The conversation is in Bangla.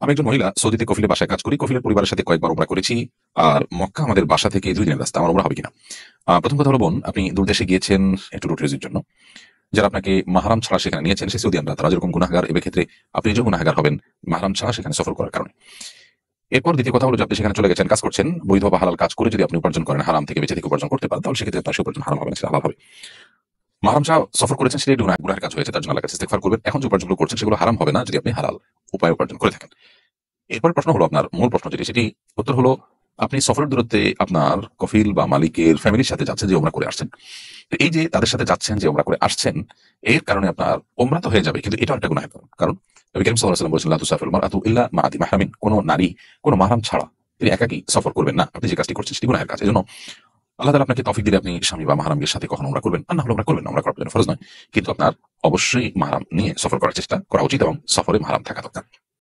আমি একজন মহিলা সৌদিতে কফিলের বাসায় কাজ করি। কফিলের পরিবারের সাথে কয়েকবার উমরা করেছি। আর মক্কা আমাদের বাসা থেকে 2 দিনের রাস্তা। আমার উমরা হবে কিনা? প্রথম কথা হলো বোন, আপনি দূর দেশে গিয়েছেন একটু রুটি-রুজির জন্য। যারা আপনাকে মাহরাম ছাড়া সেখানে নিয়েছেন সেই সৌদিয়ানরা তারা যেরকম গুনাহগার, এক্ষেত্রে আপনি নিজেও গুনাহগার হবেন মাহরাম ছাড়া সেখানে সফর করার কারণে। এরপর দ্বিতীয় কথা হলো যে আপনি সেখানে চলে গেছেন, কাজ করছেন। বৈধ বা হালাল কাজ করে যদি আপনি উপার্জন করেন, হারাম থেকে বেঁচে থেকে উপার্জন করতে পারেন, তাহলে সেক্ষেত্রে আপনার সে উপার্জন হারাম হবে না, সেটা হালাল হবে। মাহরাম ছাড়া সফর করেছেন সেটা একটু গুনাহের কাজ হয়েছে, তার জন্য আল্লাহর কাছে ইস্তেগফার করবেন। এখন যে উপার্জনগুলো করছেন সেগুলো হারাম হবে না যদি আপনি হালাল উপায়ে উপার্জন করে থাকেন। এরপর প্রশ্ন হলো আপনার মূল প্রশ্ন যেটি, সেটি উত্তর হলো আপনি সফরের দূরত্বে আপনার কফিল বা মালিকের ফ্যামিলির সাথে যাচ্ছেন, যে ওমরা করে আসছেন। তো এই যে তাদের সাথে যাচ্ছেন, যে ওমরা করে আসছেন, এর কারণে আপনার ওমরা তো হয়ে যাবে, কিন্তু এটাও একটা গুনাহের কারণ। কারণ নবী করিম সাল্লাল্লাহু আলাইহি ওয়াসাল্লাম বলেছেন, লা তুসাফিরুল মারআতু ইল্লা মা'a যি মাহরামিন। কোন নারী কোন মাহরাম ছাড়া তিনি একাকী সফর করবেন না। আপনি যে কাজটি করছেন সেটি গুনাহের কাজ। এজন্য আল্লাহ তাআলা আপনাকে তৌফিক দিলে আপনি স্বামী বা মাহরামের সাথে কখনো ওমরা করবেন, আর না হলে ওমরা করবেন না। ওমরা করা আপনার জন্য ফরজ নয়। কিন্তু আপনার অবশ্যই মাহরাম নিয়ে সফর করার চেষ্টা করা উচিত এবং সফরে মাহরাম থাকা দরকার।